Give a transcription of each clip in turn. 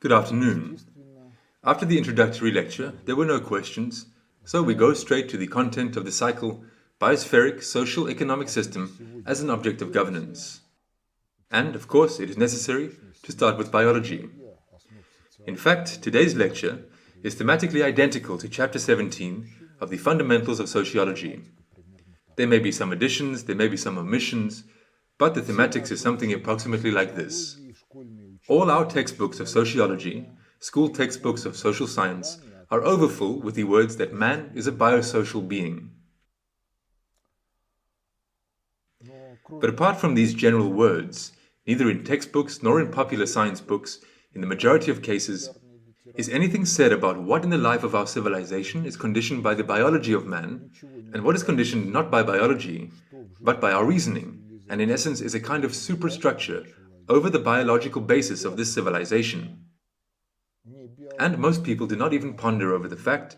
Good afternoon. After the introductory lecture, there were no questions, so we go straight to the content of the cycle Biospheric Social Economic System as an Object of Governance. And, of course, it is necessary to start with biology. In fact, today's lecture is thematically identical to Chapter 17 of the Fundamentals of Sociology. There may be some additions, there may be some omissions, but the thematics is something approximately like this. All our textbooks of sociology, school textbooks of social science, are overfull with the words that man is a biosocial being. But apart from these general words, neither in textbooks nor in popular science books, in the majority of cases, is anything said about what in the life of our civilization is conditioned by the biology of man, and what is conditioned not by biology, but by our reasoning, and in essence is a kind of superstructure over the biological basis of this civilization. And most people do not even ponder over the fact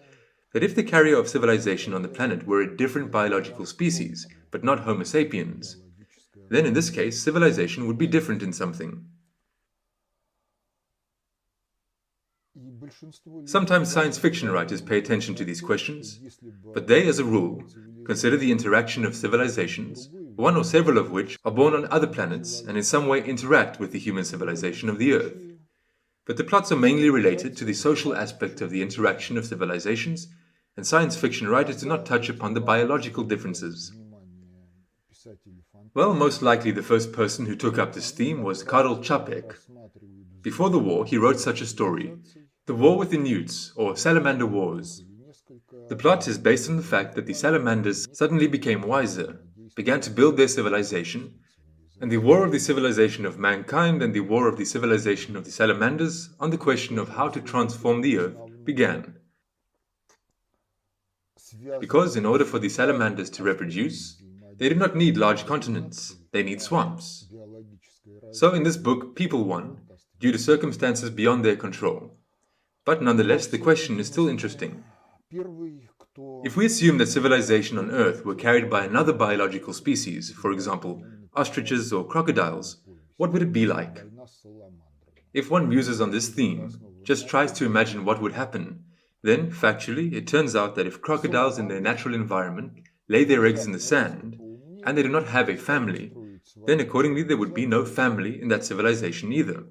that if the carrier of civilization on the planet were a different biological species, but not Homo sapiens, then in this case civilization would be different in something. Sometimes science fiction writers pay attention to these questions, but they, as a rule, consider the interaction of civilizations, one or several of which are born on other planets and in some way interact with the human civilization of the Earth. But the plots are mainly related to the social aspect of the interaction of civilizations, and science fiction writers do not touch upon the biological differences. Well, most likely the first person who took up this theme was Karl Čapek. Before the war, he wrote such a story, The War with the Newts, or Salamander Wars. The plot is based on the fact that the salamanders suddenly became wiser, began to build their civilization, and the war of the civilization of mankind and the war of the civilization of the salamanders on the question of how to transform the earth began. Because in order for the salamanders to reproduce, they do not need large continents, they need swamps. So in this book, people won, due to circumstances beyond their control. But nonetheless, the question is still interesting. If we assume that civilization on Earth were carried by another biological species, for example, ostriches or crocodiles, what would it be like? If one muses on this theme, just tries to imagine what would happen, then, factually, it turns out that if crocodiles in their natural environment lay their eggs in the sand, and they do not have a family, then accordingly there would be no family in that civilization either.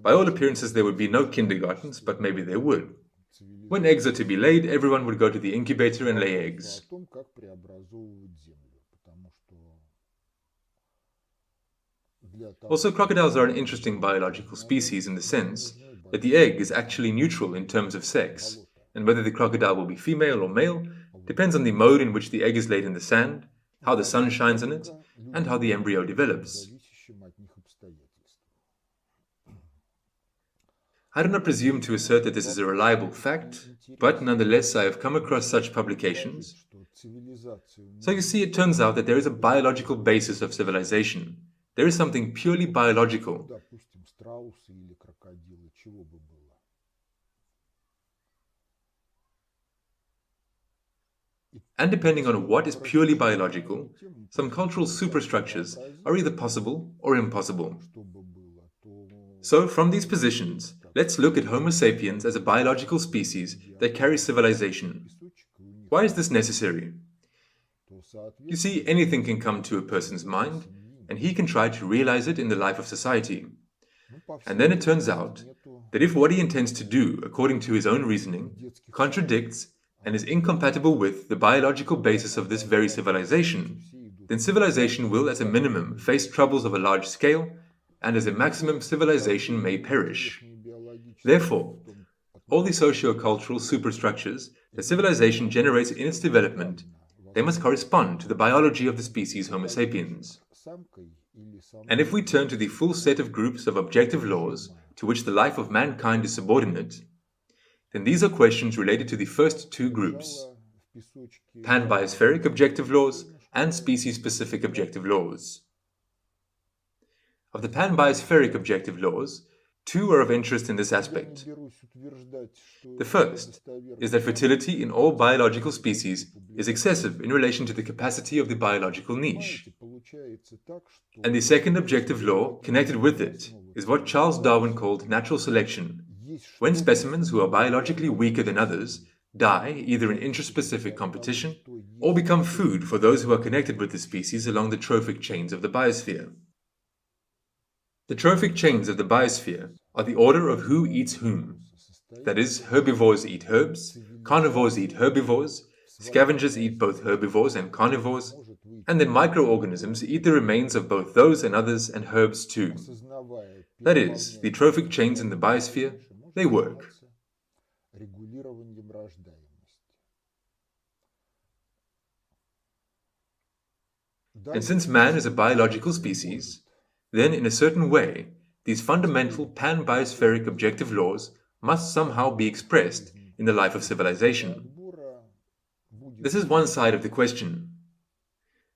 By all appearances there would be no kindergartens, but maybe there would. When eggs are to be laid, everyone would go to the incubator and lay eggs. Also, crocodiles are an interesting biological species in the sense that the egg is actually neutral in terms of sex, and whether the crocodile will be female or male depends on the mode in which the egg is laid in the sand, how the sun shines on it, and how the embryo develops. I do not presume to assert that this is a reliable fact, but nonetheless I have come across such publications. So you see, it turns out that there is a biological basis of civilization. There is something purely biological. And depending on what is purely biological, some cultural superstructures are either possible or impossible. So, from these positions, let's look at Homo sapiens as a biological species that carries civilization. Why is this necessary? You see, anything can come to a person's mind, and he can try to realize it in the life of society. And then it turns out that if what he intends to do, according to his own reasoning, contradicts and is incompatible with the biological basis of this very civilization, then civilization will, as a minimum, face troubles of a large scale, and as a maximum, civilization may perish. Therefore, all the socio-cultural superstructures that civilization generates in its development, they must correspond to the biology of the species Homo sapiens. And if we turn to the full set of groups of objective laws to which the life of mankind is subordinate, then these are questions related to the first two groups, pan-biospheric objective laws and species-specific objective laws. Of the pan-biospheric objective laws, Two are of interest in this aspect. The first is that fertility in all biological species is excessive in relation to the capacity of the biological niche. And the second objective law connected with it is what Charles Darwin called natural selection, when specimens who are biologically weaker than others die either in interspecific competition or become food for those who are connected with the species along the trophic chains of the biosphere. The trophic chains of the biosphere are the order of who eats whom. That is, herbivores eat herbs, carnivores eat herbivores, scavengers eat both herbivores and carnivores, and then microorganisms eat the remains of both those and others and herbs too. That is, the trophic chains in the biosphere, they work. And since man is a biological species, then in a certain way, these fundamental pan-biospheric objective laws must somehow be expressed in the life of civilization. This is one side of the question.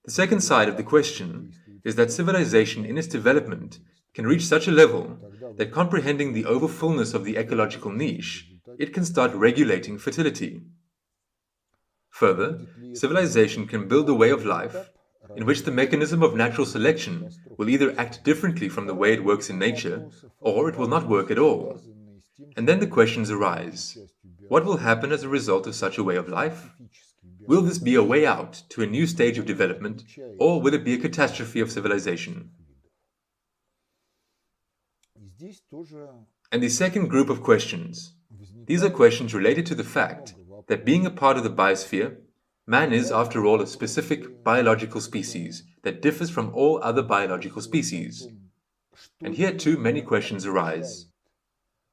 The second side of the question is that civilization in its development can reach such a level that comprehending the overfullness of the ecological niche, it can start regulating fertility. Further, civilization can build a way of life in which the mechanism of natural selection will either act differently from the way it works in nature, or it will not work at all. And then the questions arise. What will happen as a result of such a way of life? Will this be a way out to a new stage of development, or will it be a catastrophe of civilization? And the second group of questions. These are questions related to the fact that being a part of the biosphere, man is, after all, a specific biological species that differs from all other biological species. And here too many questions arise.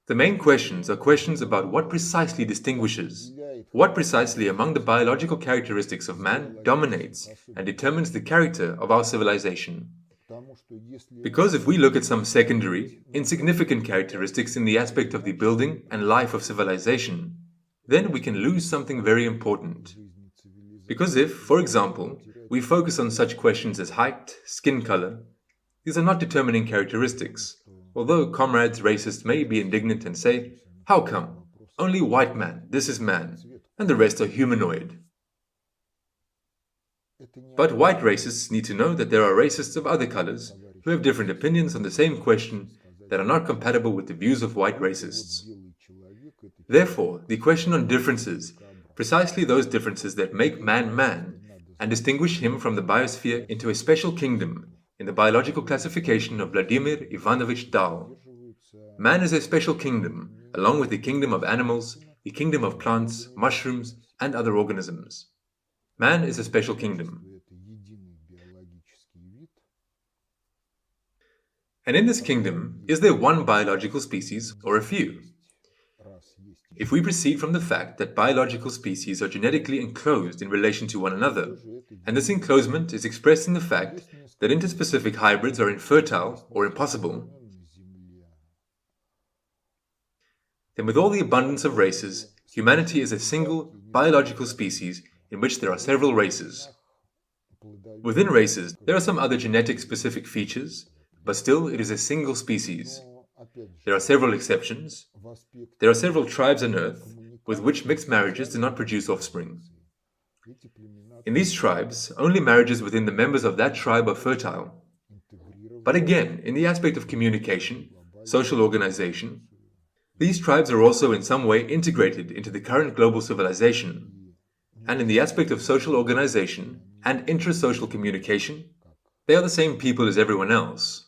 The main questions are questions about what precisely distinguishes, what precisely among the biological characteristics of man dominates and determines the character of our civilization. Because if we look at some secondary, insignificant characteristics in the aspect of the building and life of civilization, then we can lose something very important. Because if, for example, we focus on such questions as height, skin color, these are not determining characteristics, although comrades racists may be indignant and say, "How come? Only white man, this is man, and the rest are humanoid." But white racists need to know that there are racists of other colors who have different opinions on the same question that are not compatible with the views of white racists. Therefore, the question on differences, precisely those differences that make man man and distinguish him from the biosphere into a special kingdom in the biological classification of Vladimir Ivanovich Dahl. Man is a special kingdom, along with the kingdom of animals, the kingdom of plants, mushrooms, and other organisms. Man is a special kingdom. And in this kingdom, is there one biological species or a few? If we proceed from the fact that biological species are genetically enclosed in relation to one another, and this enclosement is expressed in the fact that interspecific hybrids are infertile or impossible, then with all the abundance of races, humanity is a single biological species in which there are several races. Within races, there are some other genetic specific features, but still it is a single species. There are several exceptions. There are several tribes on Earth with which mixed marriages do not produce offspring. In these tribes, only marriages within the members of that tribe are fertile. But again, in the aspect of communication, social organization, these tribes are also in some way integrated into the current global civilization. And in the aspect of social organization and intrasocial communication, they are the same people as everyone else,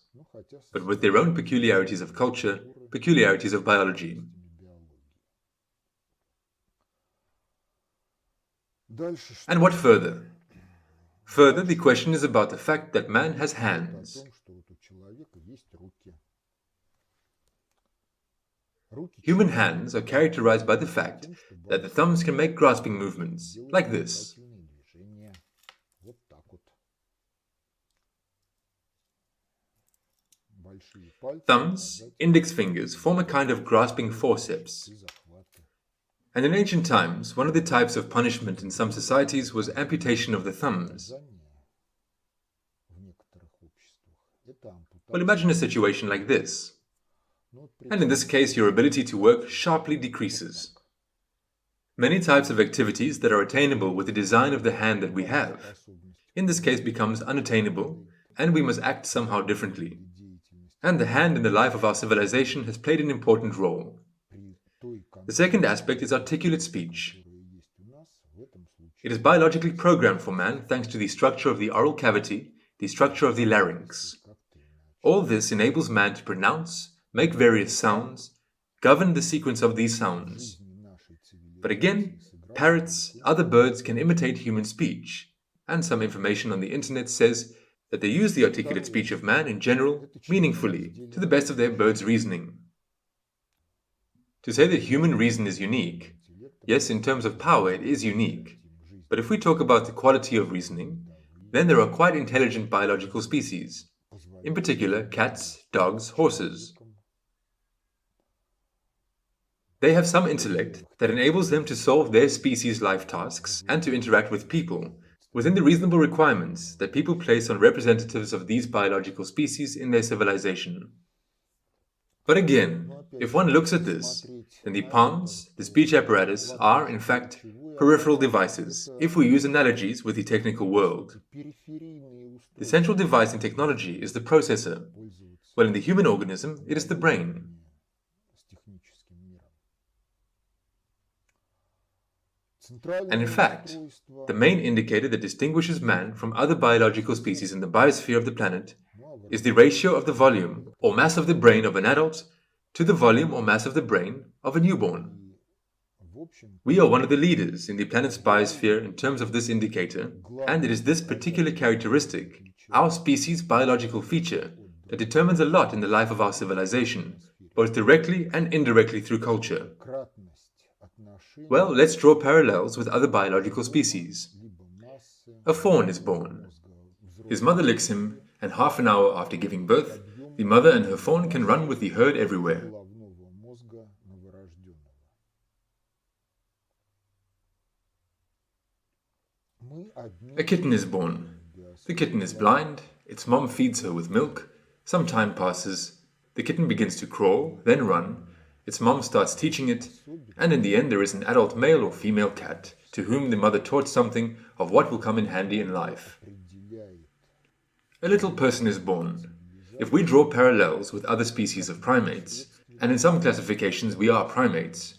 but with their own peculiarities of culture, peculiarities of biology. And what further? Further, the question is about the fact that man has hands. Human hands are characterized by the fact that the thumbs can make grasping movements, like this. Thumbs, index fingers, form a kind of grasping forceps. And in ancient times, one of the types of punishment in some societies was amputation of the thumbs. Well, imagine a situation like this. And in this case, your ability to work sharply decreases. Many types of activities that are attainable with the design of the hand that we have, in this case becomes unattainable, and we must act somehow differently. And the hand in the life of our civilization has played an important role. The second aspect is articulate speech. It is biologically programmed for man thanks to the structure of the oral cavity, the structure of the larynx. All this enables man to pronounce, make various sounds, govern the sequence of these sounds. But again, parrots, other birds can imitate human speech, and some information on the internet says that they use the articulate speech of man in general meaningfully, to the best of their bird's reasoning. To say that human reason is unique, yes, in terms of power it is unique, but if we talk about the quality of reasoning, then there are quite intelligent biological species, in particular cats, dogs, horses. They have some intellect that enables them to solve their species' life tasks and to interact with people within the reasonable requirements that people place on representatives of these biological species in their civilization. But again, if one looks at this, then the palms, the speech apparatus, are, in fact, peripheral devices, if we use analogies with the technical world. The central device in technology is the processor, while in the human organism it is the brain. And in fact, the main indicator that distinguishes man from other biological species in the biosphere of the planet is the ratio of the volume or mass of the brain of an adult to the volume or mass of the brain of a newborn. We are one of the leaders in the planet's biosphere in terms of this indicator, and it is this particular characteristic, our species' biological feature, that determines a lot in the life of our civilization, both directly and indirectly through culture. Well, let's draw parallels with other biological species. A fawn is born. His mother licks him, and half an hour after giving birth, the mother and her fawn can run with the herd everywhere. A kitten is born. The kitten is blind, its mom feeds her with milk, some time passes, the kitten begins to crawl, then run, its mom starts teaching it, and in the end there is an adult male or female cat, to whom the mother taught something of what will come in handy in life. A little person is born. If we draw parallels with other species of primates, and in some classifications we are primates,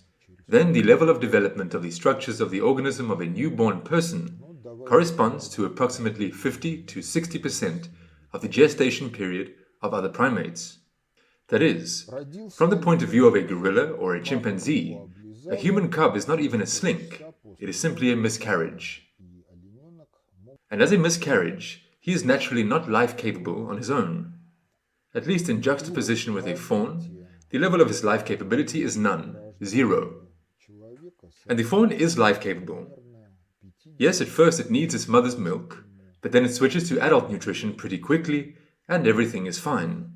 then the level of development of the structures of the organism of a newborn person corresponds to approximately 50 to 60% of the gestation period of other primates. That is, from the point of view of a gorilla or a chimpanzee, a human cub is not even a slink, it is simply a miscarriage. And as a miscarriage, he is naturally not life-capable on his own. At least in juxtaposition with a fawn, the level of his life capability is none, zero. And the fawn is life-capable. Yes, at first it needs its mother's milk, but then it switches to adult nutrition pretty quickly, and everything is fine.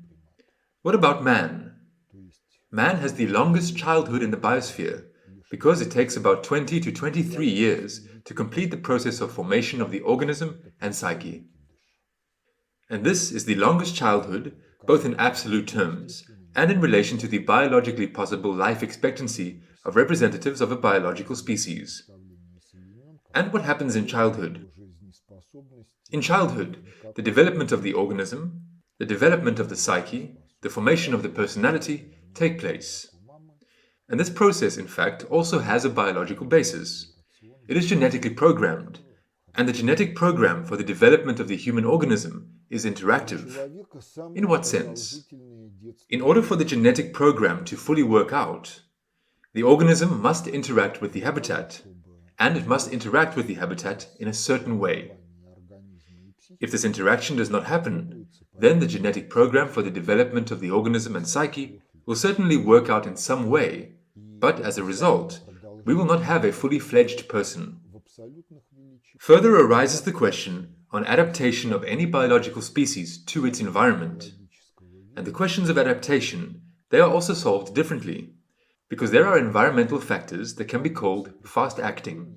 What about man? Man has the longest childhood in the biosphere, because it takes about 20 to 23 years to complete the process of formation of the organism and psyche. And this is the longest childhood, both in absolute terms and in relation to the biologically possible life expectancy of representatives of a biological species. And what happens in childhood? In childhood, the development of the organism, the development of the psyche, the formation of the personality take place. And this process, in fact, also has a biological basis. It is genetically programmed, and the genetic program for the development of the human organism is interactive. In what sense? In order for the genetic program to fully work out, the organism must interact with the habitat, and it must interact with the habitat in a certain way. If this interaction does not happen, then the genetic program for the development of the organism and psyche will certainly work out in some way, but as a result, we will not have a fully-fledged person. Further arises the question on adaptation of any biological species to its environment. And the questions of adaptation, they are also solved differently, because there are environmental factors that can be called fast-acting.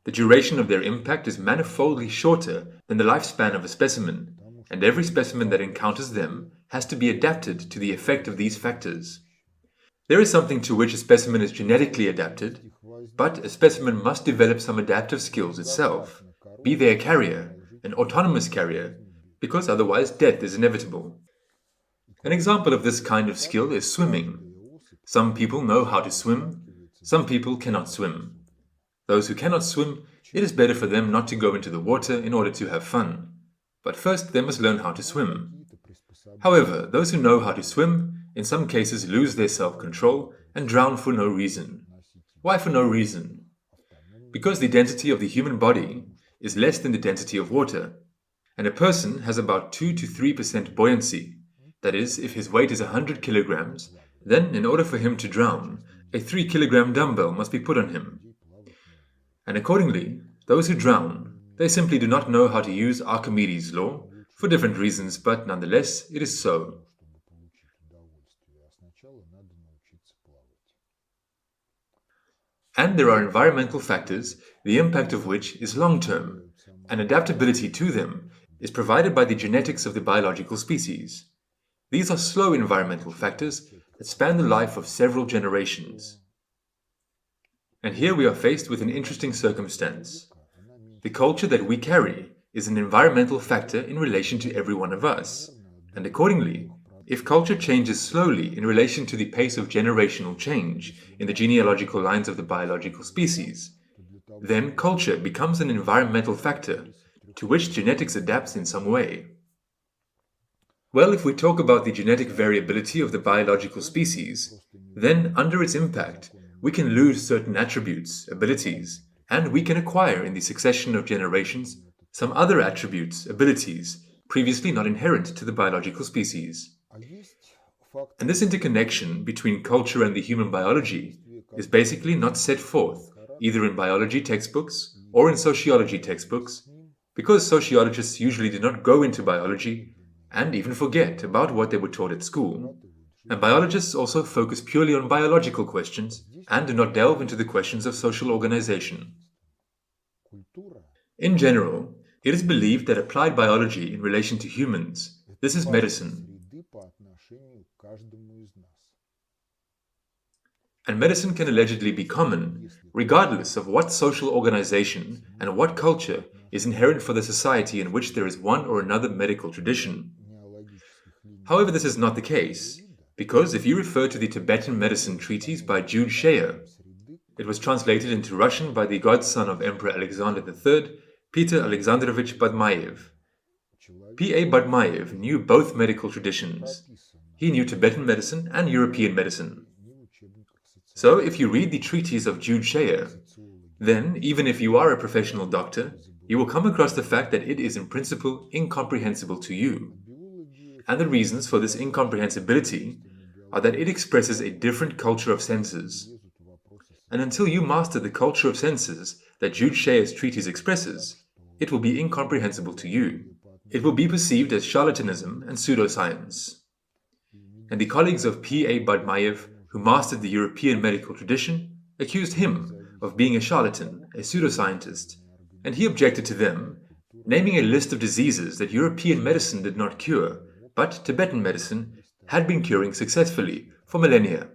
The duration of their impact is manifoldly shorter than the lifespan of a specimen, and every specimen that encounters them has to be adapted to the effect of these factors. There is something to which a specimen is genetically adapted, but a specimen must develop some adaptive skills itself, be they a carrier, an autonomous carrier, because otherwise death is inevitable. An example of this kind of skill is swimming. Some people know how to swim, some people cannot swim. Those who cannot swim, it is better for them not to go into the water in order to have fun. But first they must learn how to swim. However, those who know how to swim, in some cases lose their self-control and drown for no reason. Why for no reason? Because the density of the human body is less than the density of water, and a person has about 2 to 3% buoyancy. That is, if his weight is 100 kilograms, then in order for him to drown, a 3-kilogram dumbbell must be put on him. And accordingly, those who drown, they simply do not know how to use Archimedes' law, for different reasons, but nonetheless, it is so. And there are environmental factors, the impact of which is long-term, and adaptability to them is provided by the genetics of the biological species. These are slow environmental factors that span the life of several generations. And here we are faced with an interesting circumstance. The culture that we carry is an environmental factor in relation to every one of us, and accordingly, if culture changes slowly in relation to the pace of generational change in the genealogical lines of the biological species, then culture becomes an environmental factor to which genetics adapts in some way. Well, if we talk about the genetic variability of the biological species, then under its impact, we can lose certain attributes, abilities, and we can acquire in the succession of generations some other attributes, abilities, previously not inherent to the biological species. And this interconnection between culture and the human biology is basically not set forth either in biology textbooks or in sociology textbooks, because sociologists usually do not go into biology and even forget about what they were taught at school. And biologists also focus purely on biological questions and do not delve into the questions of social organization. In general, it is believed that applied biology in relation to humans, this is medicine. And medicine can allegedly be common, regardless of what social organization and what culture is inherent for the society in which there is one or another medical tradition. However, this is not the case, because if you refer to the Tibetan medicine treatise by Jude Scheer, it was translated into Russian by the godson of Emperor Alexander III, Peter Alexandrovich Badmaev. P.A. Badmaev knew both medical traditions. He knew Tibetan medicine and European medicine. So, if you read the treatise of Jude Scheer, then, even if you are a professional doctor, you will come across the fact that it is in principle incomprehensible to you. And the reasons for this incomprehensibility are that it expresses a different culture of senses. And until you master the culture of senses that Jude Scheer's treatise expresses, it will be incomprehensible to you. It will be perceived as charlatanism and pseudoscience. And the colleagues of P.A. Badmaev, who mastered the European medical tradition, accused him of being a charlatan, a pseudoscientist, and he objected to them, naming a list of diseases that European medicine did not cure, but Tibetan medicine had been curing successfully for millennia.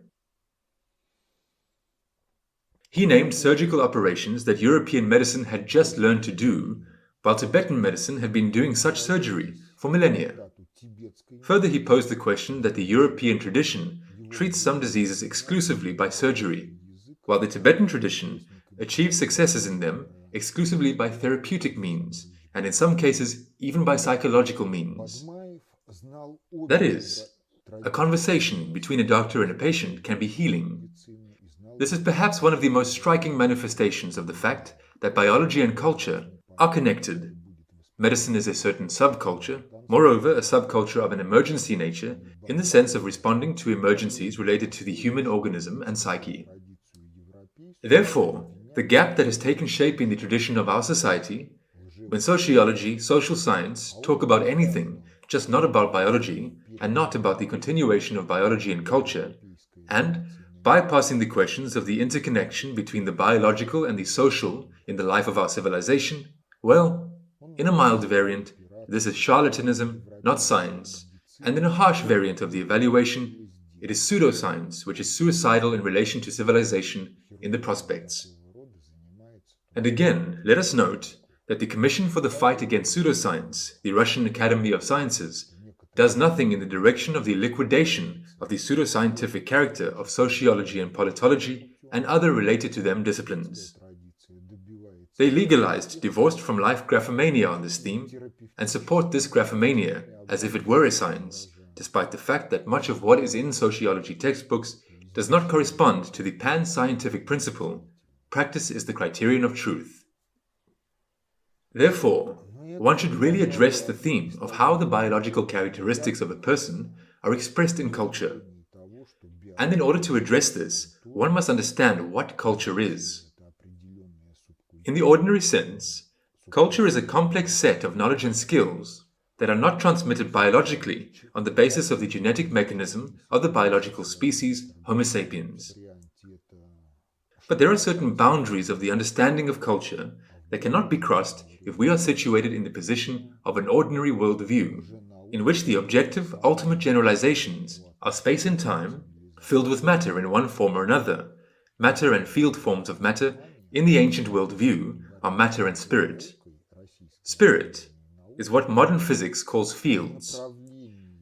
He named surgical operations that European medicine had just learned to do, while Tibetan medicine had been doing such surgery for millennia. Further, he posed the question that the European tradition treats some diseases exclusively by surgery, while the Tibetan tradition achieves successes in them exclusively by therapeutic means, and in some cases even by psychological means. That is, a conversation between a doctor and a patient can be healing. This is perhaps one of the most striking manifestations of the fact that biology and culture are connected. Medicine is a certain subculture, moreover a subculture of an emergency nature in the sense of responding to emergencies related to the human organism and psyche. Therefore, the gap that has taken shape in the tradition of our society, when sociology, social science talk about anything, just not about biology, and not about the continuation of biology and culture, and bypassing the questions of the interconnection between the biological and the social in the life of our civilization, well, in a mild variant, this is charlatanism, not science. And in a harsh variant of the evaluation, it is pseudoscience, which is suicidal in relation to civilization in the prospects. And again, let us note that the Commission for the Fight Against Pseudoscience, the Russian Academy of Sciences, does nothing in the direction of the liquidation of the pseudoscientific character of sociology and politology and other related to them disciplines. They legalized divorced from life graphomania on this theme and support this graphomania as if it were a science, despite the fact that much of what is in sociology textbooks does not correspond to the pan-scientific principle, practice is the criterion of truth. Therefore, one should really address the theme of how the biological characteristics of a person are expressed in culture. And in order to address this, one must understand what culture is. In the ordinary sense, culture is a complex set of knowledge and skills that are not transmitted biologically on the basis of the genetic mechanism of the biological species Homo sapiens. But there are certain boundaries of the understanding of culture that cannot be crossed if we are situated in the position of an ordinary worldview, in which the objective ultimate generalizations are space and time, filled with matter in one form or another. Matter and field forms of matter in the ancient worldview are matter and spirit. Spirit is what modern physics calls fields.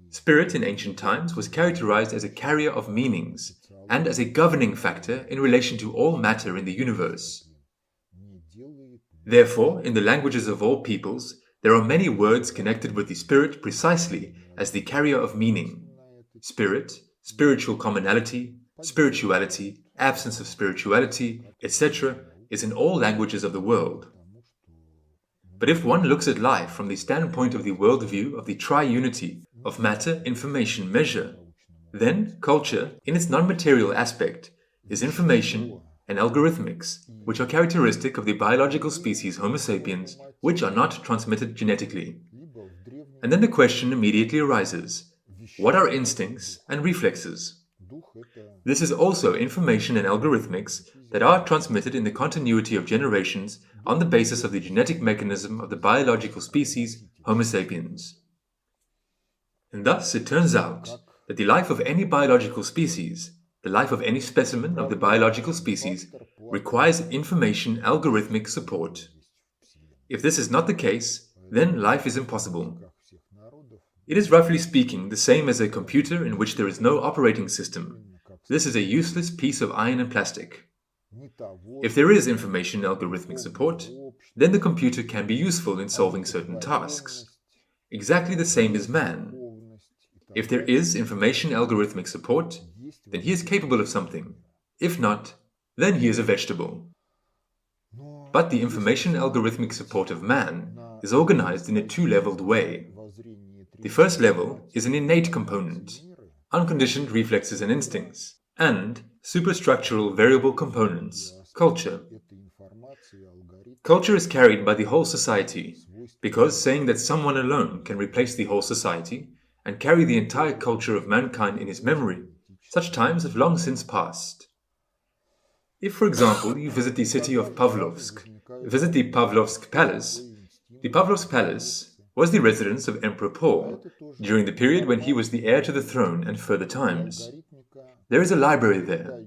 Spirit in ancient times was characterized as a carrier of meanings and as a governing factor in relation to all matter in the universe. Therefore, in the languages of all peoples, there are many words connected with the spirit precisely as the carrier of meaning. Spirit, spiritual commonality, spirituality, absence of spirituality, etc. is in all languages of the world. But if one looks at life from the standpoint of the worldview of the triunity of matter, information, measure, then culture, in its non-material aspect, is information and algorithmics, which are characteristic of the biological species Homo sapiens, which are not transmitted genetically. And then the question immediately arises, what are instincts and reflexes? This is also information and algorithmics that are transmitted in the continuity of generations on the basis of the genetic mechanism of the biological species Homo sapiens. And thus it turns out that the life of any biological species, the life of any specimen of the biological species, requires information algorithmic support. If this is not the case, then life is impossible. It is roughly speaking the same as a computer in which there is no operating system. This is a useless piece of iron and plastic. If there is information algorithmic support, then the computer can be useful in solving certain tasks. Exactly the same is man. If there is information algorithmic support, then he is capable of something. If not, then he is a vegetable. But the information algorithmic support of man is organized in a two-leveled way. The first level is an innate component, unconditioned reflexes and instincts, and superstructural variable components, culture. Culture is carried by the whole society, because saying that someone alone can replace the whole society and carry the entire culture of mankind in his memory, such times have long since passed. If, for example, you visit the city of Pavlovsk, visit the Pavlovsk Palace, the Pavlovsk Palace was the residence of Emperor Paul during the period when he was the heir to the throne and further times. There is a library there.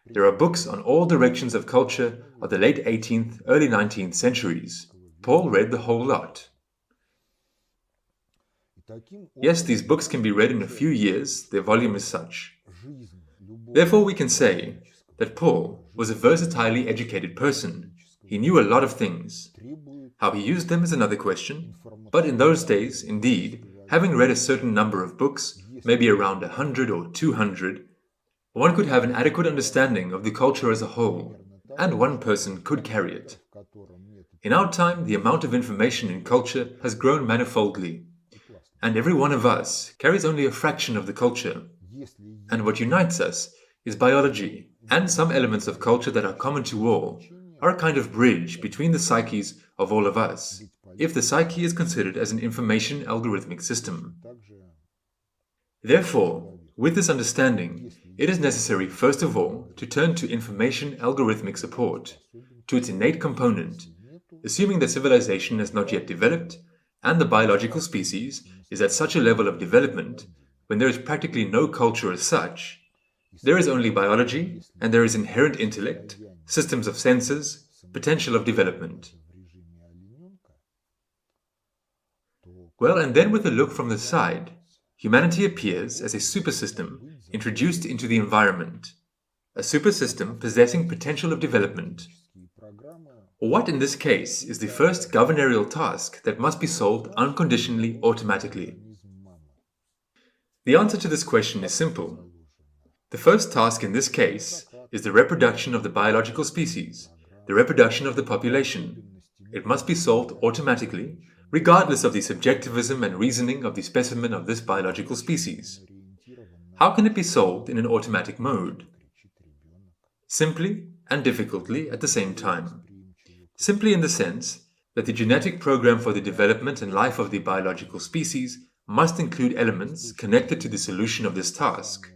There are books on all directions of culture of the late 18th, early 19th centuries. Paul read the whole lot. Yes, these books can be read in a few years, their volume is such. Therefore, we can say that Paul was a versatilely educated person. He knew a lot of things. How he used them is another question, but in those days, indeed, having read a certain number of books, maybe around 100 or 200, one could have an adequate understanding of the culture as a whole, and one person could carry it. In our time, the amount of information in culture has grown manifoldly, and every one of us carries only a fraction of the culture. And what unites us is biology, and some elements of culture that are common to all are a kind of bridge between the psyches of all of us, if the psyche is considered as an information algorithmic system. Therefore, with this understanding, it is necessary first of all to turn to information algorithmic support, to its innate component, assuming that civilization has not yet developed, and the biological species is at such a level of development when there is practically no culture as such. There is only biology, and there is inherent intellect, systems of senses, potential of development. Well, and then with a look from the side, humanity appears as a supersystem introduced into the environment, a supersystem possessing potential of development. What in this case is the first governerial task that must be solved unconditionally automatically? The answer to this question is simple. The first task in this case is the reproduction of the biological species, the reproduction of the population. It must be solved automatically, regardless of the subjectivism and reasoning of the specimen of this biological species. How can it be solved in an automatic mode? Simply and difficultly at the same time. Simply in the sense that the genetic program for the development and life of the biological species must include elements connected to the solution of this task.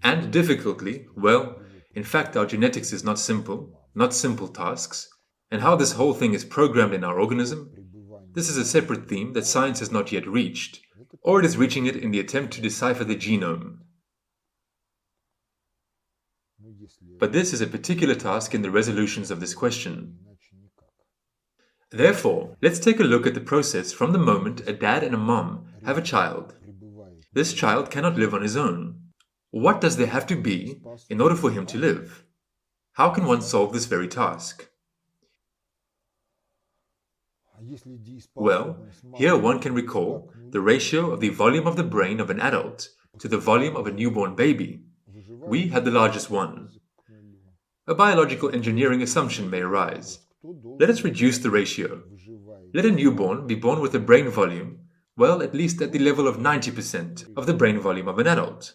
And difficultly, well, in fact our genetics is not simple tasks, and how this whole thing is programmed in our organism, this is a separate theme that science has not yet reached, or it is reaching it in the attempt to decipher the genome. But this is a particular task in the resolutions of this question. Therefore, let's take a look at the process from the moment a dad and a mom have a child. This child cannot live on his own. What does there have to be in order for him to live? How can one solve this very task? Well, here one can recall the ratio of the volume of the brain of an adult to the volume of a newborn baby. We had the largest one. A biological engineering assumption may arise. Let us reduce the ratio. Let a newborn be born with a brain volume, well, at least at the level of 90% of the brain volume of an adult.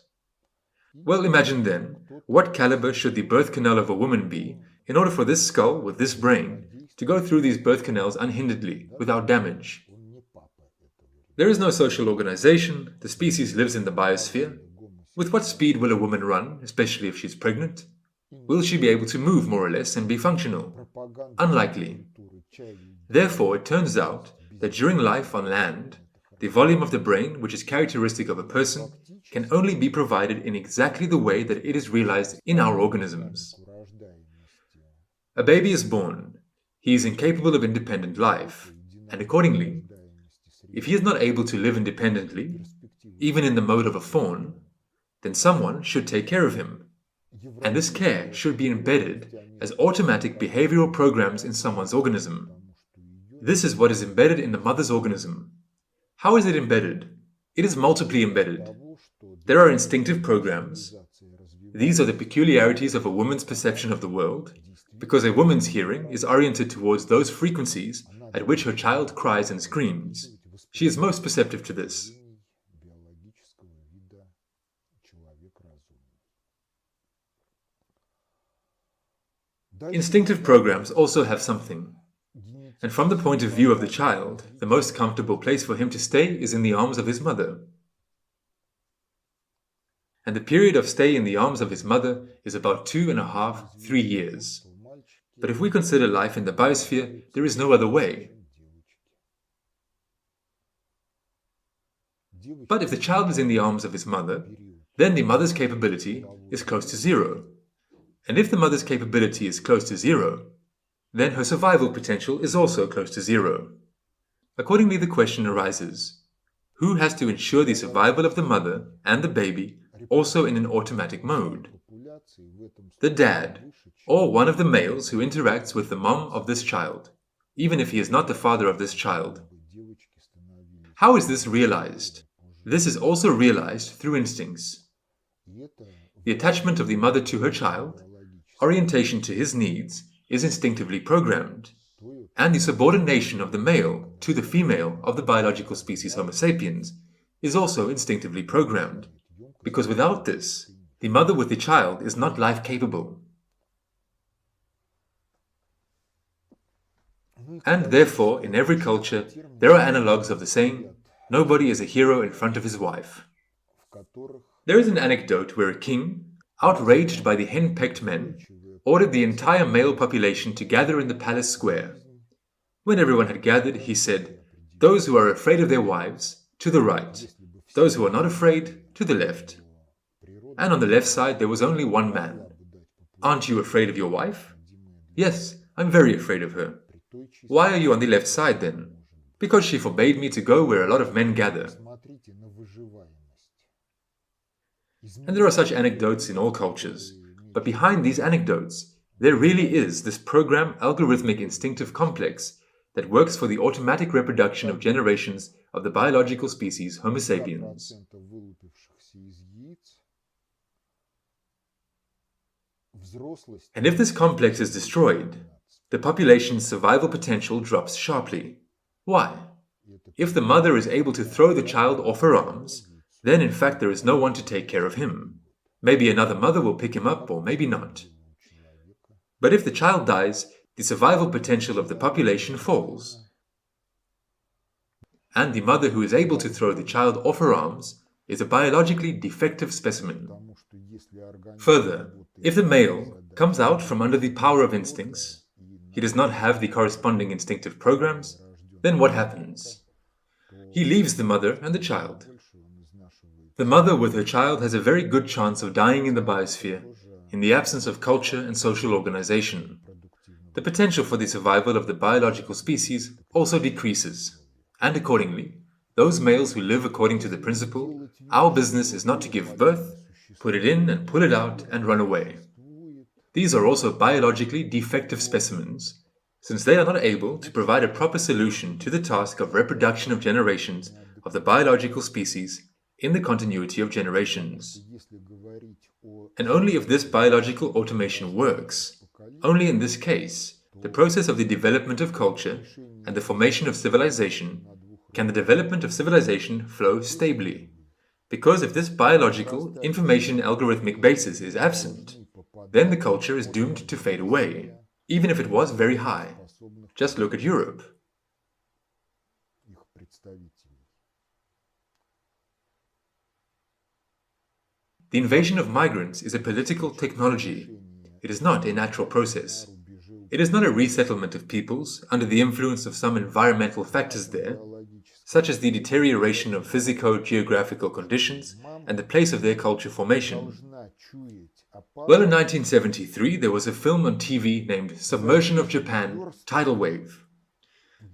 Well, imagine then, what caliber should the birth canal of a woman be in order for this skull with this brain to go through these birth canals unhinderedly, without damage? There is no social organization, the species lives in the biosphere. With what speed will a woman run, especially if she's pregnant? Will she be able to move more or less and be functional? Unlikely. Therefore, it turns out that during life on land, the volume of the brain, which is characteristic of a person, can only be provided in exactly the way that it is realized in our organisms. A baby is born. He is incapable of independent life, and accordingly, if he is not able to live independently, even in the mode of a fawn, then someone should take care of him. And this care should be embedded as automatic behavioral programs in someone's organism. This is what is embedded in the mother's organism. How is it embedded? It is multiply embedded. There are instinctive programs. These are the peculiarities of a woman's perception of the world, because a woman's hearing is oriented towards those frequencies at which her child cries and screams. She is most perceptive to this. Instinctive programs also have something. And from the point of view of the child, the most comfortable place for him to stay is in the arms of his mother. And the period of stay in the arms of his mother is about 2.5 to 3 years. But if we consider life in the biosphere, there is no other way. But if the child is in the arms of his mother, then the mother's capability is close to 0. And if the mother's capability is close to 0, then her survival potential is also close to 0. Accordingly, the question arises, who has to ensure the survival of the mother and the baby also in an automatic mode? The dad, or one of the males who interacts with the mom of this child, even if he is not the father of this child. How is this realized? This is also realized through instincts. The attachment of the mother to her child, orientation to his needs, is instinctively programmed, and the subordination of the male to the female of the biological species Homo sapiens is also instinctively programmed, because without this, the mother with the child is not life-capable. And therefore, in every culture, there are analogues of the saying, nobody is a hero in front of his wife. There is an anecdote where a king, outraged by the hen-pecked men, ordered the entire male population to gather in the palace square. When everyone had gathered, he said, Those who are afraid of their wives, to the right. Those who are not afraid, to the left. And on the left side there was only one man. Aren't you afraid of your wife? Yes, I'm very afraid of her. Why are you on the left side then? Because she forbade me to go where a lot of men gather. And there are such anecdotes in all cultures. But behind these anecdotes, there really is this program algorithmic instinctive complex that works for the automatic reproduction of generations of the biological species Homo sapiens. And if this complex is destroyed, the population's survival potential drops sharply. Why? If the mother is able to throw the child off her arms, then in fact there is no one to take care of him. Maybe another mother will pick him up, or maybe not. But if the child dies, the survival potential of the population falls. And the mother who is able to throw the child off her arms is a biologically defective specimen. Further, if the male comes out from under the power of instincts, he does not have the corresponding instinctive programs, then what happens? He leaves the mother and the child. The mother with her child has a very good chance of dying in the biosphere, in the absence of culture and social organization. The potential for the survival of the biological species also decreases, and accordingly, those males who live according to the principle, our business is not to give birth, put it in and pull it out and run away. These are also biologically defective specimens, since they are not able to provide a proper solution to the task of reproduction of generations of the biological species in the continuity of generations. And only if this biological automation works, only in this case, the process of the development of culture and the formation of civilization, can the development of civilization flow stably. Because if this biological information algorithmic basis is absent, then the culture is doomed to fade away, even if it was very high. Just look at Europe. The invasion of migrants is a political technology. It is not a natural process. It is not a resettlement of peoples under the influence of some environmental factors there, such as the deterioration of physico-geographical conditions and the place of their culture formation. Well, in 1973, there was a film on TV named Submersion of Japan, Tidal Wave.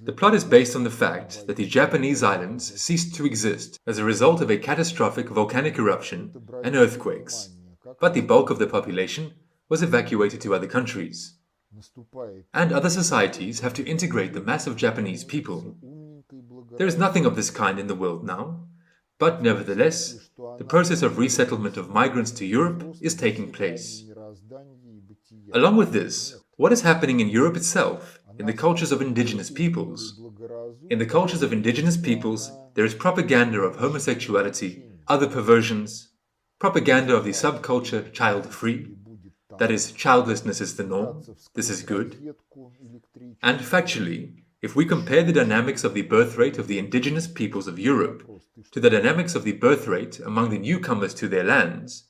The plot is based on the fact that the Japanese islands ceased to exist as a result of a catastrophic volcanic eruption and earthquakes, but the bulk of the population was evacuated to other countries. And other societies have to integrate the mass of Japanese people. There is nothing of this kind in the world now, but nevertheless, the process of resettlement of migrants to Europe is taking place. Along with this, what is happening in Europe itself, in the cultures of indigenous peoples? In the cultures of indigenous peoples, there is propaganda of homosexuality, other perversions, propaganda of the subculture child-free, that is, childlessness is the norm, this is good. And factually, if we compare the dynamics of the birth rate of the indigenous peoples of Europe to the dynamics of the birth rate among the newcomers to their lands,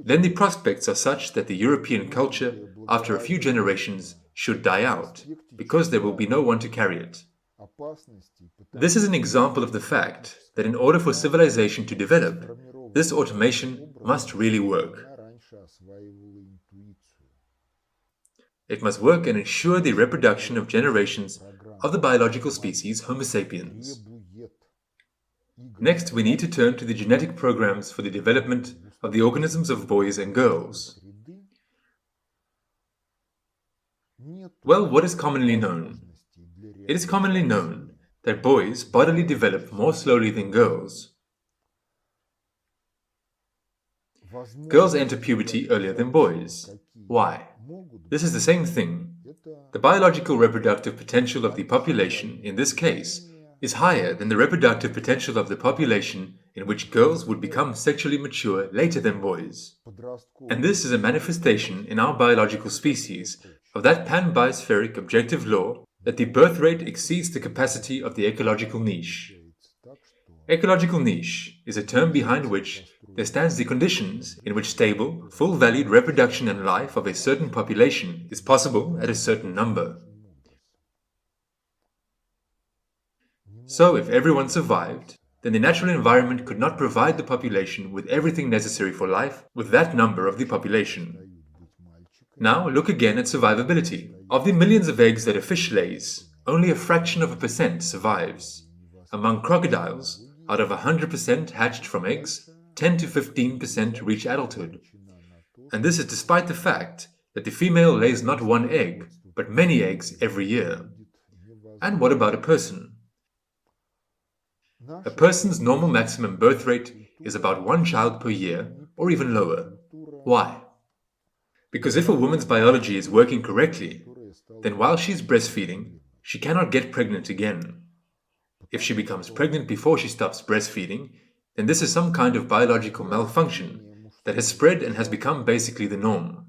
then the prospects are such that the European culture, after a few generations, should die out, because there will be no one to carry it. This is an example of the fact that in order for civilization to develop, this automation must really work. It must work and ensure the reproduction of generations of the biological species Homo sapiens. Next, we need to turn to the genetic programs for the development of the organisms of boys and girls. Well, what is commonly known? It is commonly known that boys bodily develop more slowly than girls. Girls enter puberty earlier than boys. Why? This is the same thing. The biological reproductive potential of the population, in this case, is higher than the reproductive potential of the population in which girls would become sexually mature later than boys. And this is a manifestation in our biological species of that pan-biospheric objective law that the birth rate exceeds the capacity of the ecological niche. Ecological niche is a term behind which there stands the conditions in which stable, full-valued reproduction and life of a certain population is possible at a certain number. So if everyone survived, then the natural environment could not provide the population with everything necessary for life with that number of the population. Now look again at survivability. Of the millions of eggs that a fish lays, only a fraction of a percent survives. Among crocodiles, out of 100% hatched from eggs, 10 to 15% reach adulthood. And this is despite the fact that the female lays not one egg, but many eggs every year. And what about a person? A person's normal maximum birth rate is about one child per year, or even lower. Why? Because if a woman's biology is working correctly, then while she's breastfeeding, she cannot get pregnant again. If she becomes pregnant before she stops breastfeeding, then this is some kind of biological malfunction that has spread and has become basically the norm.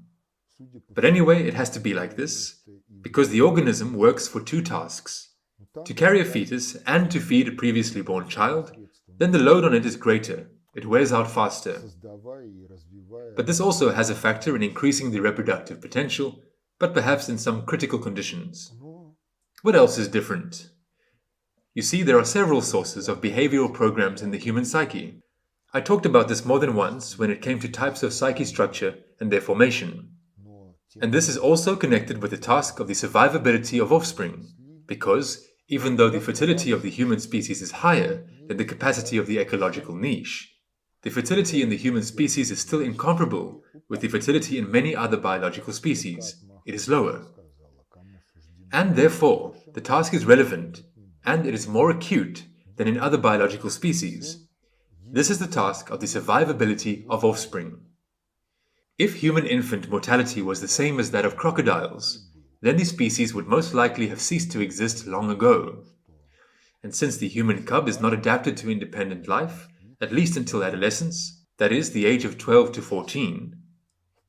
But anyway, it has to be like this, because the organism works for two tasks: to carry a fetus and to feed a previously born child. Then the load on it is greater, it wears out faster. But this also has a factor in increasing the reproductive potential, but perhaps in some critical conditions. What else is different? You see, there are several sources of behavioral programs in the human psyche. I talked about this more than once when it came to types of psyche structure and their formation. And this is also connected with the task of the survivability of offspring, because even though the fertility of the human species is higher than the capacity of the ecological niche, the fertility in the human species is still incomparable with the fertility in many other biological species. It is lower. And therefore, the task is relevant, and it is more acute than in other biological species. This is the task of the survivability of offspring. If human infant mortality was the same as that of crocodiles, then the species would most likely have ceased to exist long ago. And since the human cub is not adapted to independent life, at least until adolescence, that is, the age of 12 to 14,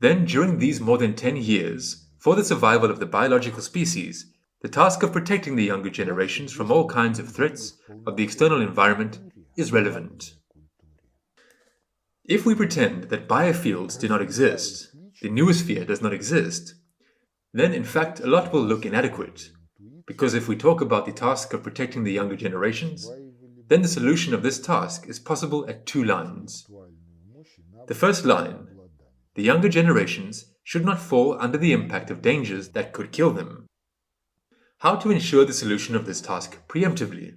then during these more than 10 years, for the survival of the biological species, the task of protecting the younger generations from all kinds of threats of the external environment is relevant. If we pretend that biofields do not exist, the noosphere does not exist, then in fact a lot will look inadequate, because if we talk about the task of protecting the younger generations, then the solution of this task is possible at two lines. The first line: the younger generations should not fall under the impact of dangers that could kill them. How to ensure the solution of this task preemptively?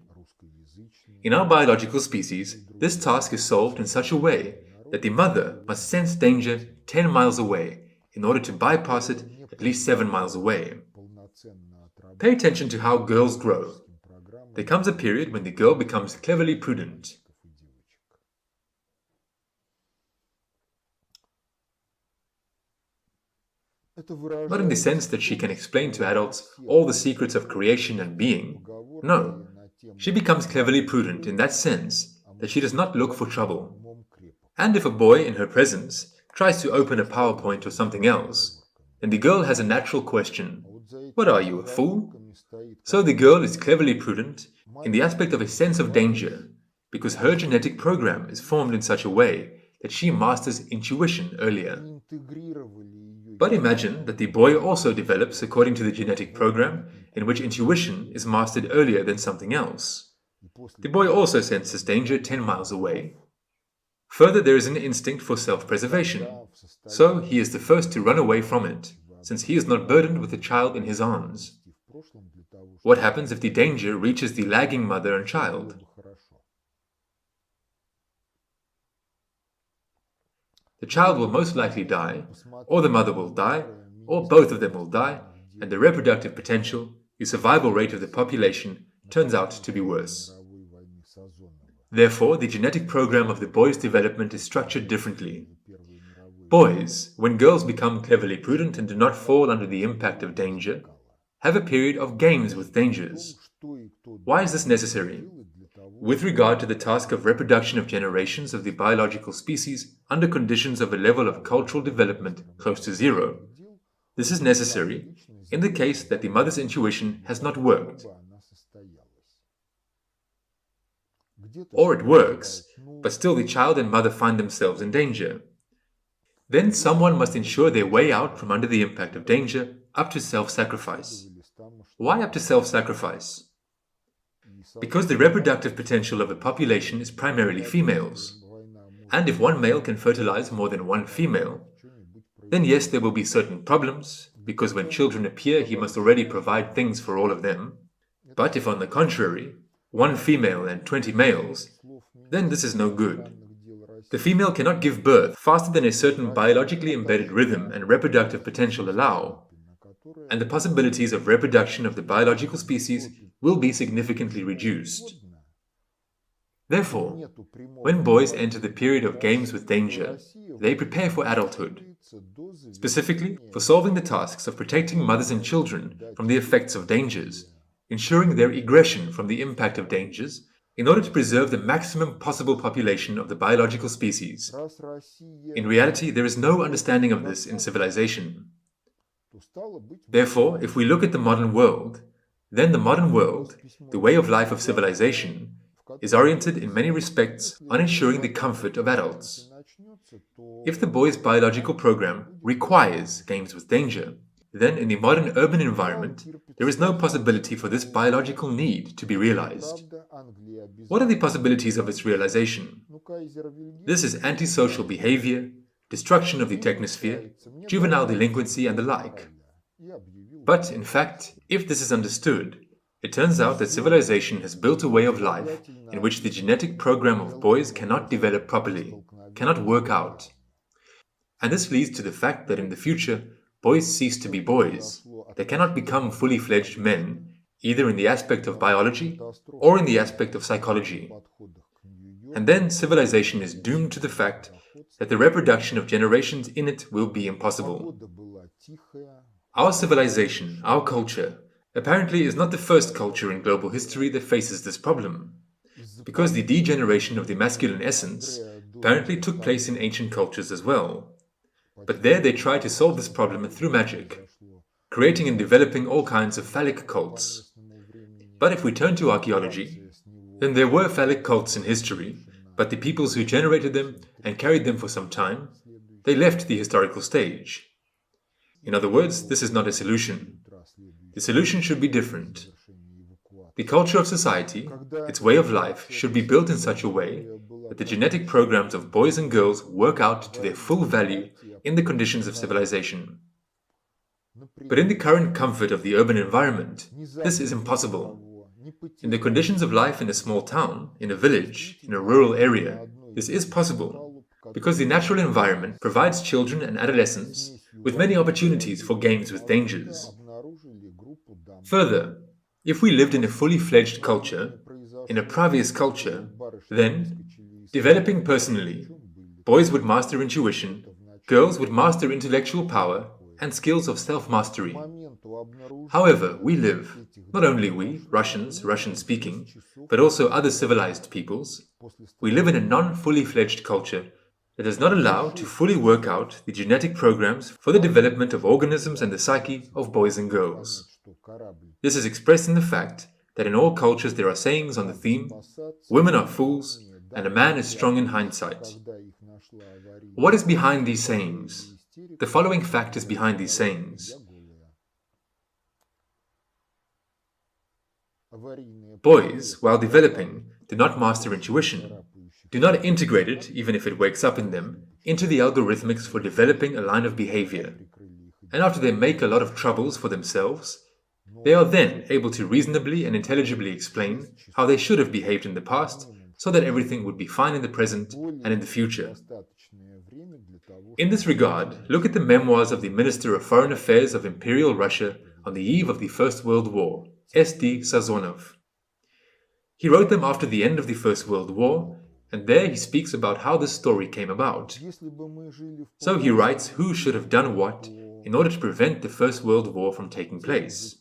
In our biological species, this task is solved in such a way that the mother must sense danger 10 miles away in order to bypass it at least 7 miles away. Pay attention to how girls grow. There comes a period when the girl becomes cleverly prudent. Not in the sense that she can explain to adults all the secrets of creation and being. No, she becomes cleverly prudent in that sense that she does not look for trouble. And if a boy in her presence tries to open a PowerPoint or something else, then the girl has a natural question: what are you, a fool? So the girl is cleverly prudent in the aspect of a sense of danger, because her genetic program is formed in such a way that she masters intuition earlier. But imagine that the boy also develops according to the genetic program in which intuition is mastered earlier than something else. The boy also senses danger 10 miles away. Further, there is an instinct for self-preservation, so he is the first to run away from it, since he is not burdened with the child in his arms. What happens if the danger reaches the lagging mother and child? The child will most likely die, or the mother will die, or both of them will die, and the reproductive potential, the survival rate of the population, turns out to be worse. Therefore, the genetic program of the boy's development is structured differently. Boys, when girls become cleverly prudent and do not fall under the impact of danger, have a period of games with dangers. Why is this necessary? With regard to the task of reproduction of generations of the biological species under conditions of a level of cultural development close to zero, this is necessary in the case that the mother's intuition has not worked. Or it works, but still the child and mother find themselves in danger. Then someone must ensure their way out from under the impact of danger up to self-sacrifice. Why up to self-sacrifice? because the reproductive potential of a population is primarily females. And if one male can fertilize more than one female, then yes, there will be certain problems, because when children appear, he must already provide things for all of them. But if, on the contrary, one female and 20 males, then this is no good. The female cannot give birth faster than a certain biologically embedded rhythm and reproductive potential allow, and the possibilities of reproduction of the biological species will be significantly reduced. Therefore, when boys enter the period of games with danger, they prepare for adulthood, specifically for solving the tasks of protecting mothers and children from the effects of dangers, ensuring their egression from the impact of dangers in order to preserve the maximum possible population of the biological species. In reality, there is no understanding of this in civilization. Therefore, if we look at the modern world, then the modern world, the way of life of civilization, is oriented in many respects on ensuring the comfort of adults. If the boy's biological program requires games with danger, then in the modern urban environment, there is no possibility for this biological need to be realized. What are the possibilities of its realization? This is antisocial behavior, destruction of the technosphere, juvenile delinquency, and the like. But, in fact, if this is understood, it turns out that civilization has built a way of life in which the genetic program of boys cannot develop properly, cannot work out. And this leads to the fact that in the future, boys cease to be boys. They cannot become fully fledged men, either in the aspect of biology or in the aspect of psychology. And then civilization is doomed to the fact that the reproduction of generations in it will be impossible. Our civilization, our culture, apparently is not the first culture in global history that faces this problem, because the degeneration of the masculine essence apparently took place in ancient cultures as well. But there they tried to solve this problem through magic, creating and developing all kinds of phallic cults. But if we turn to archaeology, then there were phallic cults in history, but the peoples who generated them and carried them for some time, they left the historical stage. In other words, this is not a solution. The solution should be different. The culture of society, its way of life, should be built in such a way that the genetic programs of boys and girls work out to their full value in the conditions of civilization. But in the current comfort of the urban environment, this is impossible. In the conditions of life in a small town, in a village, in a rural area, this is possible, because the natural environment provides children and adolescents with many opportunities for games with dangers. Further, if we lived in a fully fledged culture, in a pravious culture, then, developing personally, boys would master intuition, girls would master intellectual power and skills of self-mastery. However, we live, not only we, Russians, Russian-speaking, but also other civilized peoples, we live in a non-fully fledged culture that does not allow to fully work out the genetic programs for the development of organisms and the psyche of boys and girls. This is expressed in the fact that in all cultures there are sayings on the theme, women are fools, and a man is strong in hindsight. What is behind these sayings? The following fact is behind these sayings. Boys, while developing, do not master intuition, do not integrate it, even if it wakes up in them, into the algorithmics for developing a line of behavior. And after they make a lot of troubles for themselves, they are then able to reasonably and intelligibly explain how they should have behaved in the past so that everything would be fine in the present and in the future. In this regard, look at the memoirs of the Minister of Foreign Affairs of Imperial Russia on the eve of the First World War, S.D. Sazonov. He wrote them after the end of the First World War, and there he speaks about how this story came about. So he writes who should have done what in order to prevent the First World War from taking place.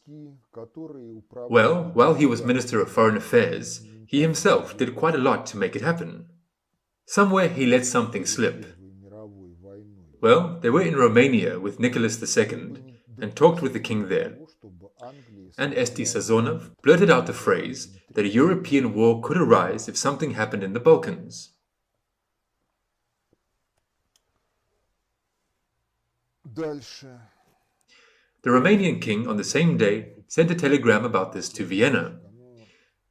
Well, while he was Minister of Foreign Affairs, he himself did quite a lot to make it happen. Somewhere he let something slip. Well, they were in Romania with Nicholas II and talked with the king there. And S.D. Sazonov blurted out the phrase that a European war could arise if something happened in the Balkans. The Romanian king on the same day sent a telegram about this to Vienna.